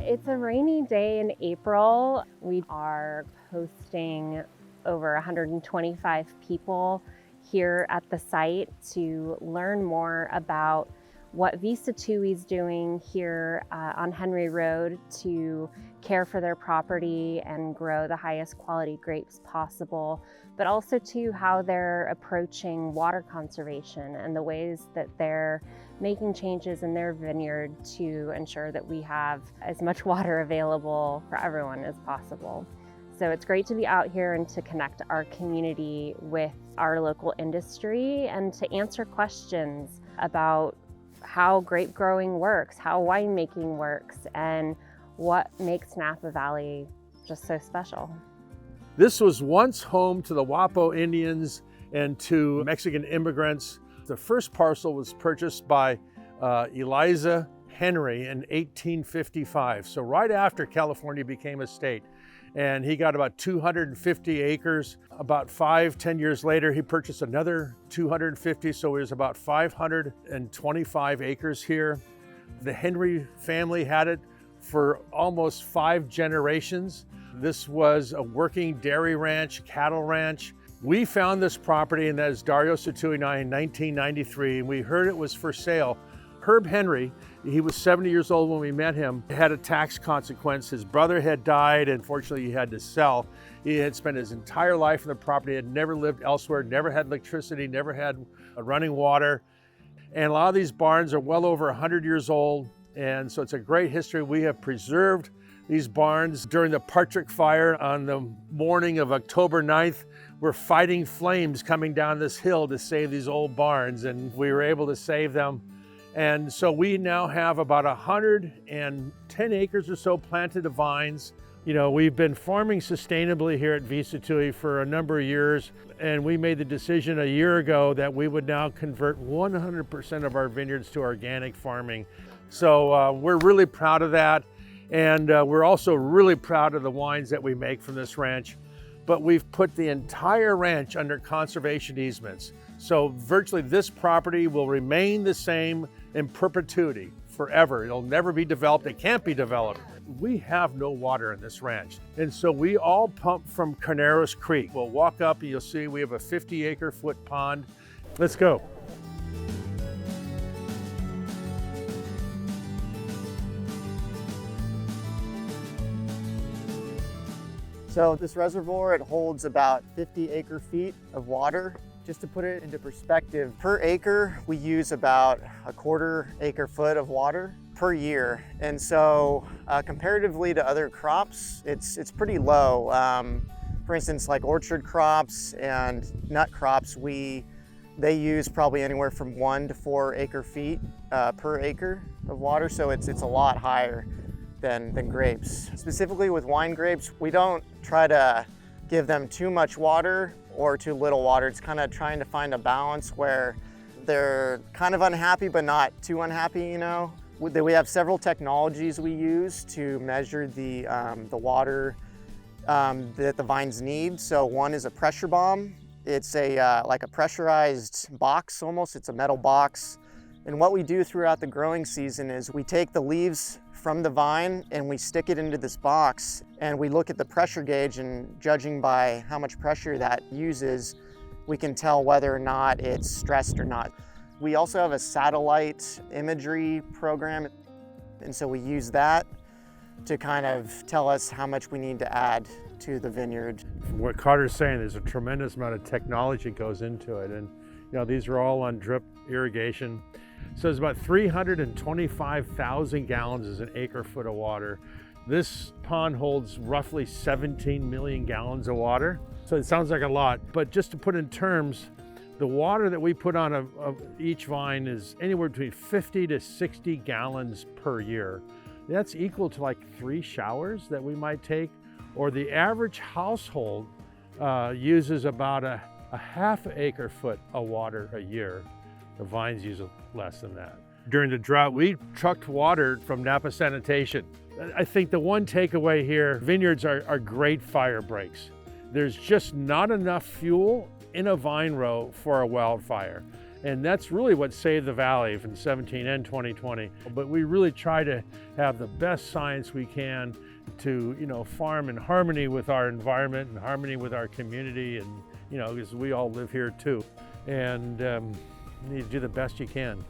It's a rainy day in April. We are hosting over 125 people here at the site to learn more about what Sattui is doing here on Henry Road to care for their property and grow the highest quality grapes possible, but also to how they're approaching water conservation and the ways that they're making changes in their vineyard to ensure that we have as much water available for everyone as possible. So it's great to be out here and to connect our community with our local industry and to answer questions about how grape growing works, how winemaking works, and what makes Napa Valley just so special. This was once home to the Wapo Indians and to Mexican immigrants. The first parcel was purchased by Eliza Henry in 1855, so right after California became a state. And he got about 250 acres. About 5-10 years later, he purchased another 250, so it was about 525 acres here. The Henry family had it for almost 5 generations. This was a working dairy ranch, cattle ranch. We found this property, and that is Dario Sattui and I, in 1993, and we heard it was for sale. Herb Henry, he was 70 years old when we met him, had a tax consequence. His brother had died, and fortunately he had to sell. He had spent his entire life on the property, had never lived elsewhere, never had electricity, never had running water. And a lot of these barns are well over 100 years old, and so it's a great history. We have preserved these barns. During the Partridge Fire on the morning of October 9th, we're fighting flames coming down this hill to save these old barns, and we were able to save them. And so we now have about 110 acres or so planted of vines. You know, we've been farming sustainably here at Sattui for a number of years, and we made the decision a year ago that we would now convert 100% of our vineyards to organic farming. So we're really proud of that, and we're also really proud of the wines that we make from this ranch. But we've put the entire ranch under conservation easements. So virtually this property will remain the same in perpetuity, forever. It'll never be developed. It can't be developed. We have no water in this ranch. And so we all pump from Carneros Creek. We'll walk up and you'll see we have a 50-acre-foot pond. Let's go. So this reservoir, it holds about 50 acre-feet of water. Just to put it into perspective, per acre, we use about a 1/4 acre-foot of water per year. And so comparatively to other crops, it's pretty low. For instance, like orchard crops and nut crops, they use probably anywhere from 1 to 4 acre-feet per acre of water. So it's a lot higher than grapes. Specifically with wine grapes, we don't try to give them too much water or too little water. It's kind of trying to find a balance where they're kind of unhappy but not too unhappy, you know. We have several technologies we use to measure the water that the vines need. So one is a pressure bomb. It's like a pressurized box almost. It's a metal box. And what we do throughout the growing season is we take the leaves from the vine and we stick it into this box, and we look at the pressure gauge, and judging by how much pressure that uses, we can tell whether or not it's stressed or not. We also have a satellite imagery program, and so we use that to kind of tell us how much we need to add to the vineyard. From what Carter's saying, there's a tremendous amount of technology goes into it, and you know, these are all on drip irrigation. So it's about 325,000 gallons is an acre-foot of water. This pond holds roughly 17 million gallons of water. So it sounds like a lot, but just to put in terms, the water that we put on of each vine is anywhere between 50 to 60 gallons per year. That's equal to like 3 showers that we might take, or the average household uses about a half acre-foot of water a year. The vines use less than that. During the drought, we trucked water from Napa Sanitation. I think the one takeaway here, vineyards are great fire breaks. There's just not enough fuel in a vine row for a wildfire. And that's really what saved the valley from 17 and 2020. But we really try to have the best science we can to, farm in harmony with our environment and harmony with our community, and, because we all live here too. And you need to do the best you can.